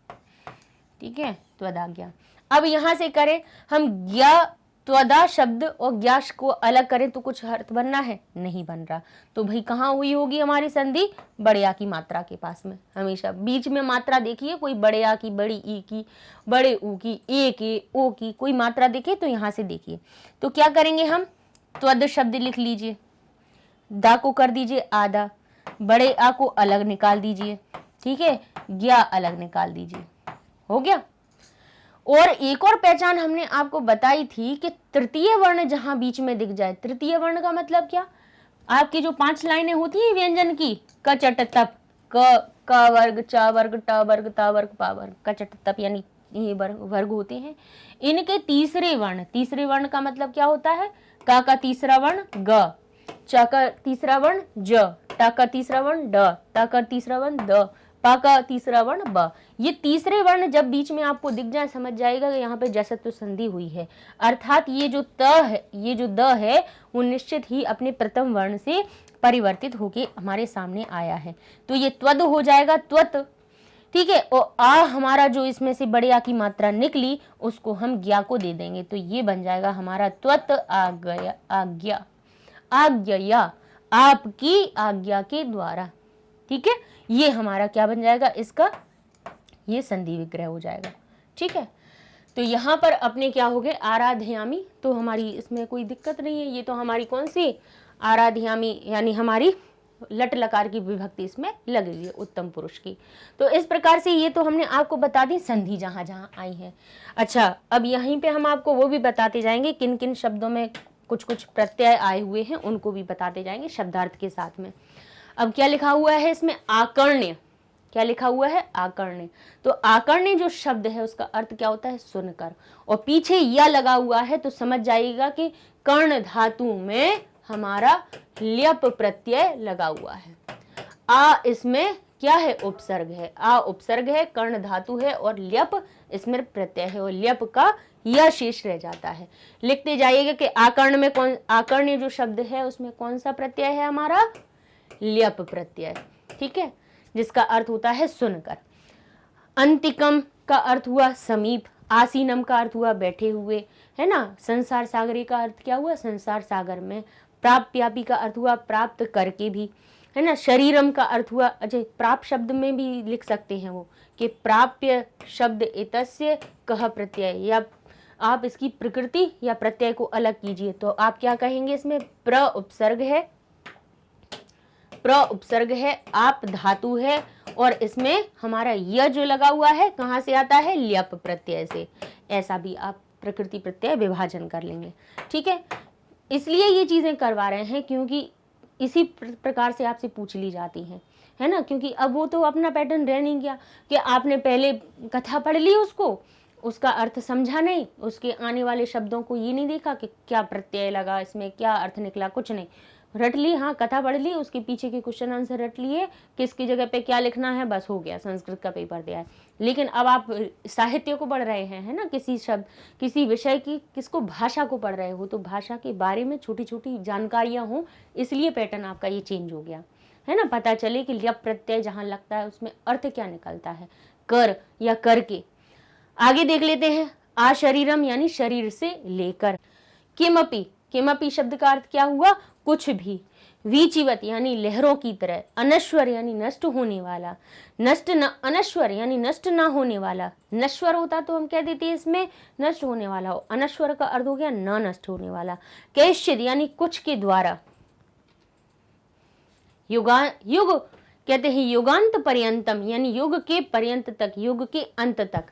ठीक है, त्वदाज्ञा। अब यहाँ से करें हम ज्ञा, त्वदा शब्द और ज्ञाश को अलग करें तो कुछ अर्थ बनना है, नहीं बन रहा। तो भाई कहाँ हुई होगी हमारी संधि, बड़े आ की मात्रा के पास में। हमेशा बीच में मात्रा देखिए, कोई बड़े आ की, बड़ी ई की, बड़े ऊ की, ए के, ओ की कोई मात्रा देखिए तो यहाँ से देखिए। तो क्या करेंगे हम, त्वद शब्द लिख लीजिए, दा को कर दीजिए आधा, बड़े आ को अलग निकाल दीजिए। ठीक है, ज्ञा अलग निकाल दीजिए, हो गया। और एक और पहचान हमने आपको बताई थी कि तृतीय वर्ण जहां बीच में दिख जाए, तृतीय वर्ण का मतलब क्या, आपकी जो 5 लाइनें होती है व्यंजन की, क चट तप, क वर्ग, च वर्ग, ट वर्ग, त वर्ग, पा वर्ग, क चट तप, यानी ये वर्ग होते हैं। इनके तीसरे वर्ण का मतलब क्या होता है, का तीसरा वर्ण ग, च का तीसरा वर्ण ज, ट का तीसरा वर्ण ड, त का तीसरा वर्ण द, पा का तीसरा वर्ण ब। ये तीसरे वर्ण जब बीच में आपको दिख जाए समझ जाएगा कि यहाँ पे जसत्व संधि हुई है, अर्थात ये जो त है, ये जो द है वो निश्चित ही अपने प्रथम वर्ण से परिवर्तित होके हमारे सामने आया है, तो ये त्वद हो जाएगा, त्वत। ठीक है, और आ हमारा जो इसमें से बड़े आ की मात्रा निकली उसको हम ज्ञा को दे देंगे, तो ये बन जाएगा हमारा त्वत आज्ञा, आज्ञा, आज्ञया, आपकी आज्ञा के द्वारा। ठीक है, ये हमारा क्या बन जाएगा, इसका ये संधि विग्रह हो जाएगा। ठीक है, तो यहाँ पर अपने क्या हो गए, आराध्यामी, तो हमारी इसमें कोई दिक्कत नहीं है, ये तो हमारी कौन सी आराध्यामी, यानी हमारी लट लकार की विभक्ति इसमें लगेगी उत्तम पुरुष की। तो इस प्रकार से ये तो हमने आपको बता दी संधि जहाँ जहाँ आई है। अच्छा, अब यहीं पे हम आपको वो भी बताते जाएंगे किन किन शब्दों में कुछ कुछ प्रत्यय आए हुए हैं, उनको भी बताते जाएंगे शब्दार्थ के साथ में। अब क्या लिखा हुआ है इसमें, आकर्ण्य, क्या लिखा हुआ है, आकर्ण्य। तो आकर्ण्य जो शब्द है उसका अर्थ क्या होता है, सुनकर, और पीछे या लगा हुआ है तो समझ जाइएगा कि कर्ण धातु में हमारा ल्यप प्रत्यय लगा हुआ है। आ इसमें क्या है, उपसर्ग है, आ उपसर्ग है, कर्ण धातु है और ल्यप इसमें प्रत्यय है, और ल्यप का यह शेष रह जाता है। लिखते जाइएगा कि आकर्ण में कौन, आकर्ण्य जो शब्द है उसमें कौन सा प्रत्यय है हमारा, ल्यप प्रत्यय। ठीक है, जिसका अर्थ होता है सुनकर। अंतिकम का अर्थ हुआ समीप, आसीनम का अर्थ हुआ बैठे हुए, है ना। संसार सागरी का अर्थ क्या हुआ, संसार सागर में। प्राप्यापी का अर्थ हुआ प्राप्त करके भी, है ना। शरीरम का अर्थ हुआ, अच्छा प्राप्त शब्द में भी लिख सकते हैं वो कि प्राप्य शब्द एतस्य कह प्रत्यय, या आप इसकी प्रकृति या प्रत्यय को अलग कीजिए तो आप क्या कहेंगे, इसमें प्र उपसर्ग है, प्र उपसर्ग है, आप धातु है, और इसमें हमारा य जो लगा हुआ है कहाँ से आता है, ल्यप प्रत्यय से। ऐसा भी आप प्रकृति प्रत्यय विभाजन कर लेंगे। ठीक है, इसलिए ये चीजें करवा रहे हैं क्योंकि इसी प्रकार से आपसे पूछ ली जाती हैं, है ना। क्योंकि अब वो तो अपना पैटर्न रह नहीं गया कि आपने पहले कथा पढ़ ली, उसका अर्थ समझा नहीं, उसके आने वाले शब्दों को ये नहीं देखा कि क्या प्रत्यय लगा इसमें, क्या अर्थ निकला, कुछ नहीं, रट ली, हाँ कथा पढ़ ली, उसके पीछे के क्वेश्चन आंसर रट लिए, किसकी जगह पे क्या लिखना है, बस हो गया, संस्कृत का पेपर दिया है। लेकिन अब आप साहित्य को पढ़ रहे हैं, है ना, किसी शब्द किसी विषय की, किसको, भाषा को पढ़ रहे हो, तो भाषा के बारे में छोटी छोटी जानकारियां हो, इसलिए पैटर्न आपका ये चेंज हो गया, है ना। पता चले कि ल्यप प्रत्यय जहां लगता है उसमें अर्थ क्या निकलता है, कर या करके। आगे देख लेते हैं, आ शरीरम यानी शरीर से लेकर, किमपि, किमपि शब्द का अर्थ क्या हुआ, कुछ भी, वीचिवत यानी लहरों की तरह, अनश्वर यानी नष्ट होने वाला, नष्ट न अनश्वर यानी नष्ट ना होने वाला, नश्वर होता तो हम कह देते हैं इसमें नष्ट होने वाला हो, अनश्वर का अर्थ हो गया न नष्ट होने वाला, कैश्चिद यानी कुछ के द्वारा, युग कहते हैं युगांत पर्यंतम यानी युग के पर्यंत तक, युग के अंत तक,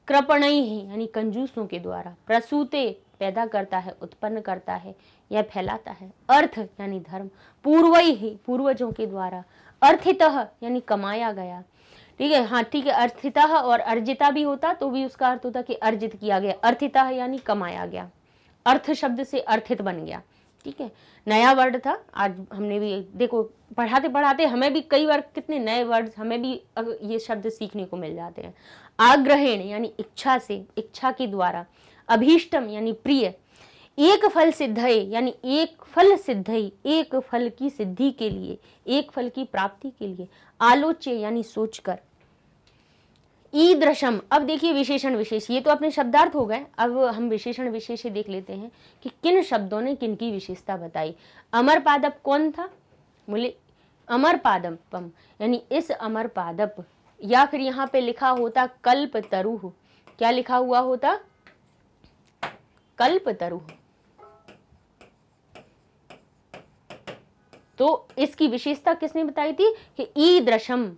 कृपणैहि यानी कंजूसों के द्वारा, प्रसूते पैदा करता है, उत्पन्न करता है या फैलाता है, अर्थ यानी धर्म, पूर्वैहि पूर्वजों के द्वारा, अर्थितः यानी कमाया गया, ठीक है, हाँ ठीक है, अर्थितः और अर्जिता भी होता तो भी उसका अर्थ होता कि अर्जित किया गया, अर्थितः यानी कमाया गया, अर्थ शब्द से अर्थित बन गया, ठीक है, नया वर्ड था, आज हमने भी देखो पढ़ाते पढ़ाते हमें भी कई बार कितने नए वर्ड हमें भी ये शब्द सीखने को मिल जाते हैं। आग्रहेण यानी इच्छा से, इच्छा के द्वारा, अभीष्टम यानी प्रिय, एक फल सिद्धये यानी एक फल सिद्धई, एक फल की सिद्धि के लिए, एक फल की प्राप्ति के लिए, आलोच्य यानी सोचकर, ईदृशम। अब देखिए विशेषण विशेष, ये तो अपने शब्दार्थ हो गए, अब हम विशेषण विशेष देख लेते हैं कि किन शब्दों ने किन की विशेषता बताई। अमर पादप कौन था, बोले अमर पादपम यानी इस अमर पादप, या फिर यहाँ पे लिखा होता कल्प तरुह, क्या लिखा हुआ होता, कल्प तरुह, तो इसकी विशेषता किसने बताई थी कि ईदृशम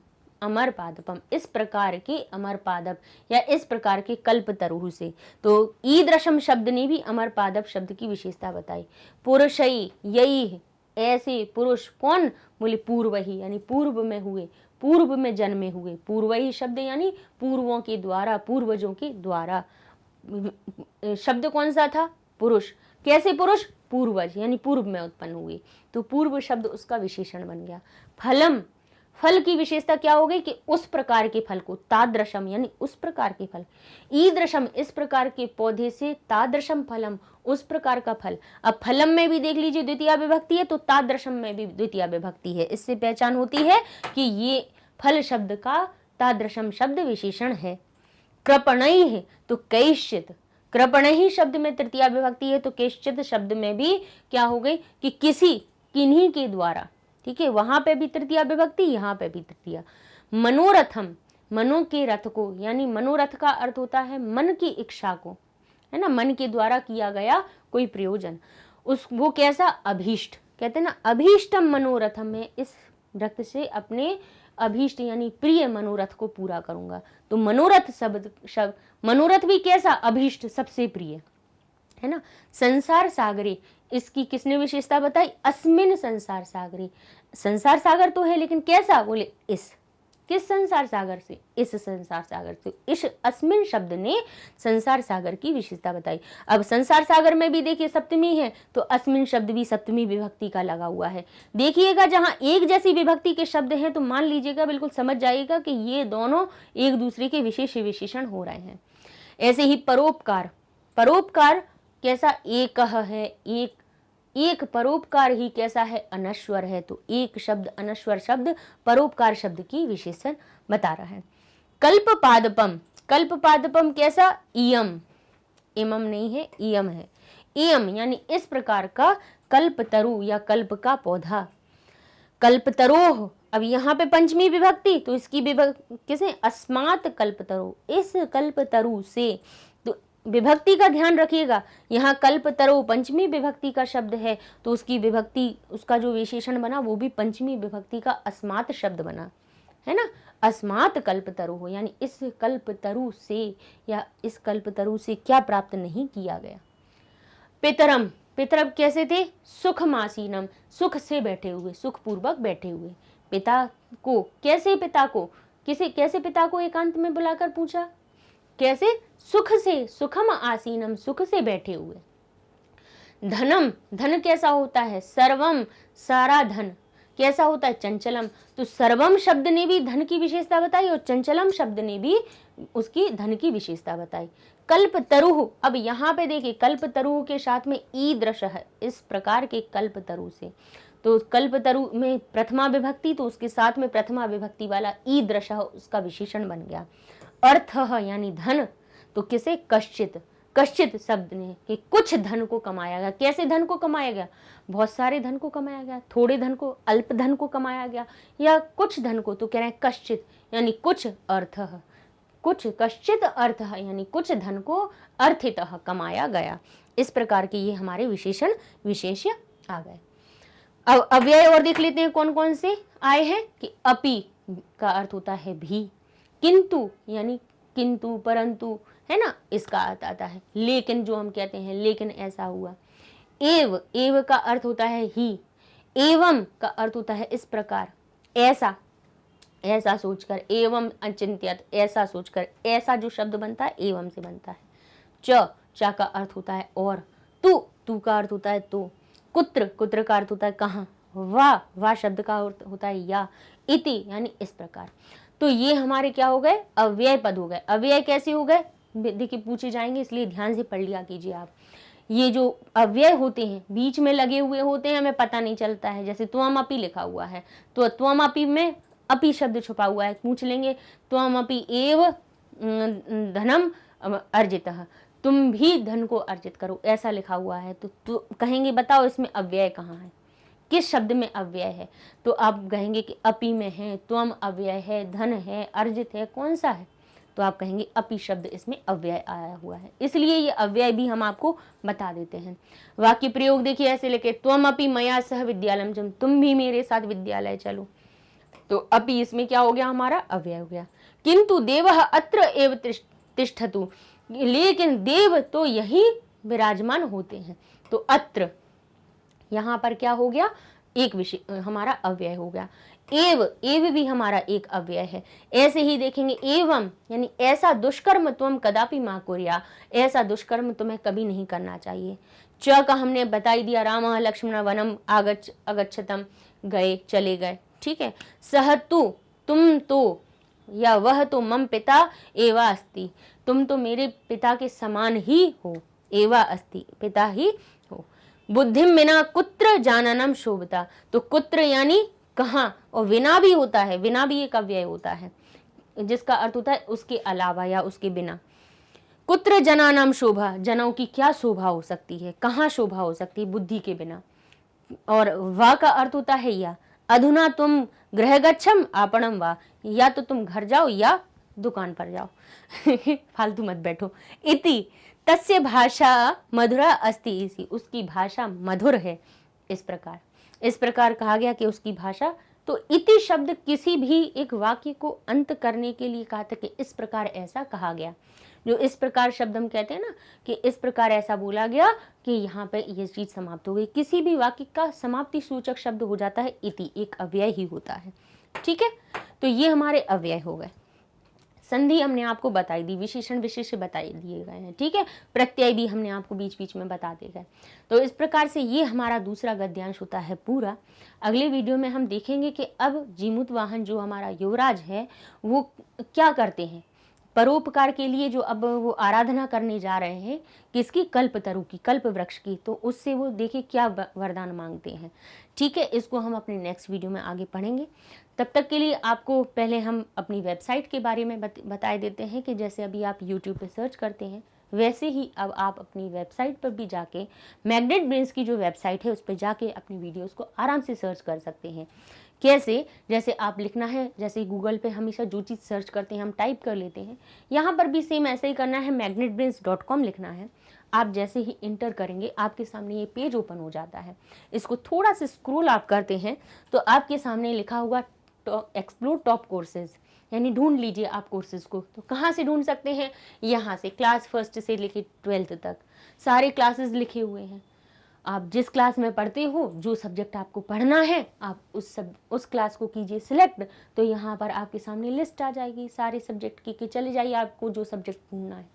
अमर पादपम, इस प्रकार के अमर पादप या इस प्रकार के कल्प तरुह से, तो ईदृशम शब्द ने भी अमर पादप शब्द की विशेषता बताई। पुरुषई यही ऐसे पुरुष कौन, बोले पूर्व ही यानी पूर्व में हुए, पूर्व में जन्मे हुए, पूर्व ही शब्द यानी पूर्वों के द्वारा, पूर्वजों के द्वारा, शब्द कौन सा था, पुरुष, कैसे पुरुष, पूर्वज यानी पूर्व में उत्पन्न हुए, तो पूर्व शब्द उसका विशेषण बन गया। फलम, फल की विशेषता क्या हो गई कि उस प्रकार के फल को, तादृशम यानी उस प्रकार के फल, ईदृशम इस प्रकार के पौधे से, तादृशम फलम उस प्रकार का फल। अब फलम में भी देख लीजिए द्वितीय विभक्ति है, तो तादृशम में भी द्वितीय विभक्ति है, इससे पहचान होती है कि ये फल शब्द का तादृशम शब्द विशेषण है। कृपणई है तो कैश्चित, कृपणई शब्द में तृतीय विभक्ति है, तो कैश्चित शब्द में भी क्या हो गई कि किसी, किन्हीं के द्वारा, ठीक है, वहां पे भी तृतीय विभक्ति, यहाँ पे भी तृतीय। मनोरथम, मनो के रथ को, यानी मनोरथ का अर्थ होता है मन की इच्छा को, है ना, मन के द्वारा किया गया कोई प्रयोजन, उस वो कैसा, अभीष्ट, कहते हैं ना अभीष्टम मनोरथम, में इस रथ से अपने अभीष्ट यानी प्रिय मनोरथ को पूरा करूंगा, तो मनोरथ शब्द मनोरथ भी कैसा, अभीष्ट सबसे प्रिय, है ना। संसार सागरे, इसकी किसने विशेषता बताई, अस्मिन संसार सागरे, संसार सागर तो है लेकिन कैसा, बोले इस, किस संसार सागर से, इस संसार सागर से, इस अस्मिन शब्द ने संसार सागर की विशेषता बताई। अब संसार सागर में भी देखिए सप्तमी है, तो अस्मिन शब्द भी सप्तमी विभक्ति का लगा हुआ है। देखिएगा जहां एक जैसी विभक्ति के शब्द हैं तो मान लीजिएगा, बिल्कुल समझ जाइएगा कि ये दोनों एक दूसरे के विशेष विशेषण हो रहे हैं। ऐसे ही परोपकार, परोपकार कैसा, एक है, एक परोपकार ही कैसा है, अनश्वर है, तो एक शब्द अनश्वर शब्द परोपकार शब्द की विशेषण बता रहा है। कल्प पादपम, कल्प पादपम कैसा, इयम, इमम नहीं है, इयम है, इयम यानी इस प्रकार का कल्पतरु या कल्प का पौधा। कल्पतरोह, अब यहाँ पे पंचमी विभक्ति, तो इसकी विभक्ति किसे, अस्मात् कल्पतरु, इस कल्पतरु से, तो विभक्ति का ध्यान रखिएगा, यहाँ कल्पतरु पंचमी विभक्ति का शब्द है, तो उसकी विभक्ति, उसका जो विशेषण बना वो भी पंचमी विभक्ति का अस्मात् शब्द बना, है ना, अस्मात् कल्पतरु हो, यानी इस कल्पतरु से या इस कल्पतरु से क्या प्राप्त नहीं किया गया। पितरम, पितरम कैसे थे, सुखमासीनम, सुख से बैठे हुए, सुख पूर्वक बैठे हुए। पिता को, कैसे पिता को, किसे, कैसे पिता को एकांत में बुलाकर पूछा, कैसे, सुख से, सुखम आसीनम, सुख से बैठे हुए। धनम, धन कैसा होता है? सर्वम, सारा धन कैसा होता है? चंचलम। तो सर्वम शब्द ने भी धन की विशेषता बताई और चंचलम शब्द ने भी उसकी धन की विशेषता बताई। कल्पतरुः, अब यहाँ पे देखिए कल्पतरुः के साथ में ईदृश है, इस प्रकार के कल्पतरु से, तो कल्पतरु में प्रथमा विभक्ति, तो उसके साथ में प्रथमा विभक्ति वाला ईदृश उसका विशेषण बन गया। अर्थ यानी धन, तो किसे? कश्चित, कश्चित शब्द ने कि कुछ धन को कमाया गया। कैसे धन को कमाया गया? बहुत सारे धन को कमाया गया, थोड़े धन को, अल्प धन को कमाया गया, या कुछ धन को, तो कह रहे हैं कश्चित यानी कुछ अर्थ, कुछ कश्चित अर्थ यानी कुछ धन को अर्थितः कमाया गया। इस प्रकार के ये हमारे विशेषण विशेष्य आ गए। अब अव्यय और देख लेते हैं कौन कौन से आए हैं। कि अपि का अर्थ होता है भी, किंतु यानी किंतु, परंतु, है ना, इसका अर्थ आता है। लेकिन जो हम कहते हैं लेकिन ऐसा हुआ। एव, एव का अर्थ होता है ही। एवं का अर्थ होता है इस प्रकार, ऐसा, ऐसा सोचकर। एवं अचिंत्यत, ऐसा सोचकर। ऐसा जो शब्द बनता है एवं से बनता है। च, चा का अर्थ होता है और। तू, तू का अर्थ होता है तो। कुत्र, कुत्र का अर्थ होता है कहाँ। वाह, वाह शब्द का अर्थ होता है या। इति यानी इस प्रकार। तो ये हमारे क्या हो गए? अव्यय पद हो गए। अव्यय कैसे हो गए? देखिए पूछे जाएंगे, इसलिए ध्यान से पढ़ लिया कीजिए आप। ये जो अव्यय होते हैं बीच में लगे हुए होते हैं, हमें पता नहीं चलता है। जैसे त्वमपि लिखा हुआ है, तो त्वमपि में अपि शब्द छुपा हुआ है, पूछ लेंगे त्वमपि एव धनम अर्जितः, तुम भी धन को अर्जित करो, ऐसा लिखा हुआ है। तो कहेंगे बताओ इसमें अव्यय कहाँ है, किस शब्द में अव्यय है? तो आप कहेंगे कि अपि में है, त्वम अव्यय है, धन है, अर्जित है, कौन सा है? तो आप कहेंगे अपि शब्द इसमें अव्यय आया हुआ है, इसलिए ये अव्यय भी हम आपको बता देते हैं। वाक्य प्रयोग देखिए ऐसे लिखे, त्वम अपि मया सह विद्यालयम जम, तुम भी मेरे साथ विद्यालय चलो। तो अपि इसमें क्या हो गया? हमारा अव्यय हो गया। किंतु देवः अत्र एव तिष्ठतु, लेकिन देव तो यही विराजमान होते हैं। तो अत्र यहाँ पर क्या हो गया? एक विषय हमारा अव्यय हो गया। एव, एव भी हमारा एक अव्यय है। ऐसे ही देखेंगे एवं यानी ऐसा दुष्कर्म तुम कदापि मा कुर्या, ऐसा दुष्कर्म तुम्हें कभी नहीं करना चाहिए। च का हमने बता ही दिया, राम लक्ष्मण वनम अगच्छतम, गए, चले गए, ठीक है। सह तु, तुम तो, या वह तो मम पिता एवा अस्ति, तुम तो मेरे पिता के समान ही हो। एवा अस्ति, पिता ही हो। बुद्धिम विना कुत्र जाननम शोभता, तो कुत्र यानी कहाँ, और विना भी होता है, विना भी एक अव्यय होता है जिसका अर्थ होता है उसके अलावा या उसके बिना। कुत्र जनानाम शोभा, जनों की क्या शोभा हो सकती है, कहाँ शोभा हो सकती है? बुद्धि के बिना। और वा का अर्थ होता है या। अधुना तुम गृह गच्छम आपणम वा, या तो तुम घर जाओ या दुकान पर जाओ फालतू मत बैठो। इति तस्य भाषा मधुरा अस्ति, इसी उसकी भाषा मधुर है। इस प्रकार कहा गया कि उसकी भाषा। तो इति शब्द किसी भी एक वाक्य को अंत करने के लिए कहा था कि इस प्रकार ऐसा कहा गया। जो इस प्रकार शब्द हम कहते हैं ना कि इस प्रकार ऐसा बोला गया कि यहाँ पे ये चीज समाप्त हो गई। किसी भी वाक्य का समाप्ति सूचक शब्द हो जाता है इति, एक अव्यय ही होता है, ठीक है। तो ये हमारे अव्यय हो गए। संधि हमने आपको बताई दी, विशेषण विशेष्य बताई दिए गए हैं, ठीक है। प्रत्यय भी हमने आपको बीच बीच में बता दिए गए। तो इस प्रकार से ये हमारा दूसरा गद्यांश होता है पूरा। अगले वीडियो में हम देखेंगे कि अब जीमूत वाहन जो हमारा युवराज है वो क्या करते हैं परोपकार के लिए, जो अब वो आराधना करने जा रहे हैं किसकी? कल्पतरु की, कल्प वृक्ष की। तो उससे वो देखिए क्या वरदान मांगते हैं, ठीक है। इसको हम अपने नेक्स्ट वीडियो में आगे पढ़ेंगे। तब तक के लिए आपको पहले हम अपनी वेबसाइट के बारे में बताए देते हैं कि जैसे अभी आप यूट्यूब पे सर्च करते हैं वैसे ही अब आप अपनी वेबसाइट पर भी जाके मैग्नेट ब्रेन्स की जो वेबसाइट है उस पर जाके अपनी वीडियोस को आराम से सर्च कर सकते हैं। कैसे? जैसे आप लिखना है, जैसे गूगल पे हमेशा जो चीज़ सर्च करते हैं हम टाइप कर लेते हैं, यहाँ पर भी सेम ऐसे ही करना है, magnetbrains.com लिखना है। आप जैसे ही इंटर करेंगे आपके सामने ये पेज ओपन हो जाता है। इसको थोड़ा सा स्क्रॉल आप करते हैं तो आपके सामने लिखा होगा एक्सप्लोर टॉप कोर्सेज, यानी ढूंढ लीजिए आप कोर्सेज को। तो कहाँ से ढूंढ सकते हैं? यहाँ से क्लास 1 से लेकर 12th तक सारे क्लासेस लिखे हुए हैं। आप जिस क्लास में पढ़ते हो, जो सब्जेक्ट आपको पढ़ना है, आप उस क्लास को कीजिए सिलेक्ट। तो यहाँ पर आपके सामने लिस्ट आ जाएगी सारे सब्जेक्ट की, चले जाइए आपको जो सब्जेक्ट ढूंढना है।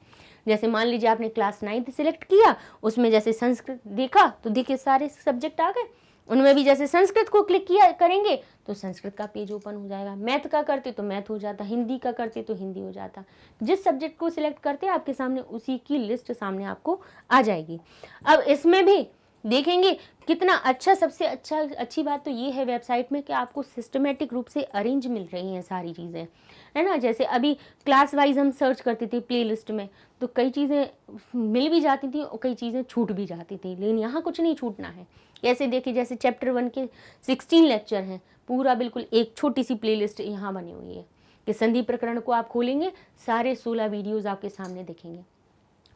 जैसे मान लीजिए आपने क्लास 9th सिलेक्ट किया, उसमें जैसे संस्कृत देखा तो देखिए सारे सब्जेक्ट आ गए, उनमें भी जैसे संस्कृत को क्लिक किया करेंगे तो संस्कृत का पेज ओपन हो जाएगा, मैथ का करते तो मैथ हो जाता, हिंदी का करते तो हिंदी हो जाता। जिस सब्जेक्ट को सिलेक्ट करते आपके सामने उसी की लिस्ट सामने आपको आ जाएगी। अब इसमें भी देखेंगे कितना अच्छा, सबसे अच्छी बात तो ये है वेबसाइट में कि आपको सिस्टमेटिक रूप से अरेंज मिल रही हैं सारी चीज़ें, है ना। जैसे अभी क्लास वाइज हम सर्च करते थे प्लेलिस्ट में तो कई चीज़ें मिल भी जाती थी और कई चीज़ें छूट भी जाती थी, लेकिन यहाँ कुछ नहीं छूटना है। कैसे देखिए, जैसे चैप्टर 1 के 16 लेक्चर हैं, पूरा बिल्कुल एक छोटी सी प्लेलिस्ट यहाँ बनी हुई है कि संधि प्रकरण को आप खोलेंगे सारे 16 वीडियोज़ आपके सामने दिखेंगे।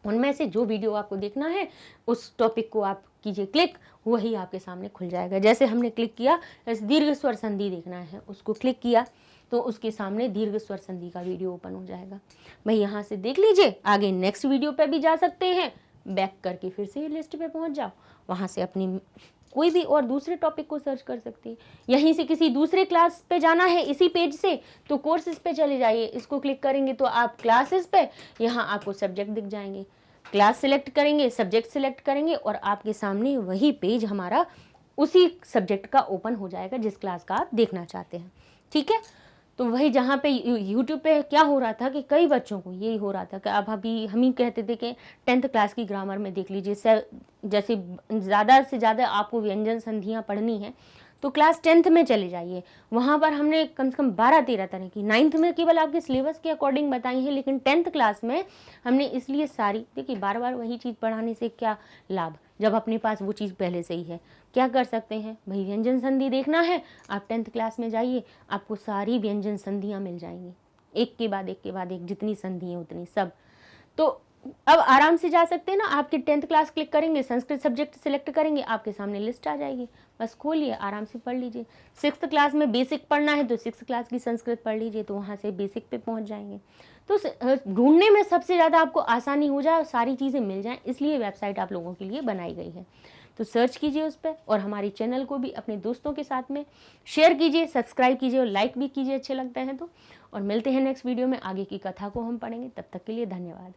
उनमें से जो वीडियो आपको देखना है उस टॉपिक को आप कीजिए क्लिक, वही आपके सामने खुल जाएगा। जैसे हमने क्लिक किया, जैसे दीर्घ स्वर संधि देखना है, उसको क्लिक किया तो उसके सामने दीर्घ स्वर संधि का वीडियो ओपन हो जाएगा। भाई यहाँ से देख लीजिए, आगे नेक्स्ट वीडियो पे भी जा सकते हैं, बैक करके फिर से लिस्ट पे पहुँच जाओ, वहाँ से अपनी कोई भी और दूसरे टॉपिक को सर्च कर सकते हैं। यहीं से किसी दूसरे क्लास पे जाना है इसी पेज से तो कोर्सेज पे चले जाइए, इसको क्लिक करेंगे तो आप क्लासेस पे, यहाँ आपको सब्जेक्ट दिख जाएंगे, क्लास सिलेक्ट करेंगे, सब्जेक्ट सिलेक्ट करेंगे और आपके सामने वही पेज हमारा उसी सब्जेक्ट का ओपन हो जाएगा जिस क्लास का आप देखना चाहते हैं। ठीक है, तो वही जहाँ पे यूट्यूब पे क्या हो रहा था कि कई बच्चों को यही हो रहा था कि अब अभी हम ही कहते थे कि 10th क्लास की ग्रामर में देख लीजिए, जैसे ज़्यादा से ज़्यादा आपको व्यंजन संधियाँ पढ़नी है तो क्लास 10th में चले जाइए, वहाँ पर हमने कम से कम 12-13 तरह की, 9th में केवल आपके सिलेबस के अकॉर्डिंग बताई है, लेकिन 10th क्लास में हमने इसलिए सारी, देखिए बार बार वही चीज़ पढ़ाने से क्या लाभ जब अपने पास वो चीज़ पहले से ही है। क्या कर सकते हैं भाई, व्यंजन संधि देखना है आप 10th क्लास में जाइए, आपको सारी व्यंजन संधियाँ मिल जाएंगी, एक के बाद एक जितनी संधि है उतनी सब। तो अब आराम से जा सकते हैं ना, आपके 10th क्लास क्लिक करेंगे, संस्कृत सब्जेक्ट सिलेक्ट करेंगे, आपके सामने लिस्ट आ जाएगी, बस खोलिए आराम से पढ़ लीजिए। 6th क्लास में बेसिक पढ़ना है तो 6th क्लास की संस्कृत पढ़ लीजिए, तो वहाँ से बेसिक पे पहुँच जाएंगे। तो ढूंढने में सबसे ज़्यादा आपको आसानी हो जाए और सारी चीज़ें मिल जाएँ, इसलिए वेबसाइट आप लोगों के लिए बनाई गई है। तो सर्च कीजिए उस पर और हमारे चैनल को भी अपने दोस्तों के साथ में शेयर कीजिए, सब्सक्राइब कीजिए और लाइक भी कीजिए अच्छे लगता है तो। और मिलते हैं नेक्स्ट वीडियो में, आगे की कथा को हम पढ़ेंगे, तब तक के लिए धन्यवाद।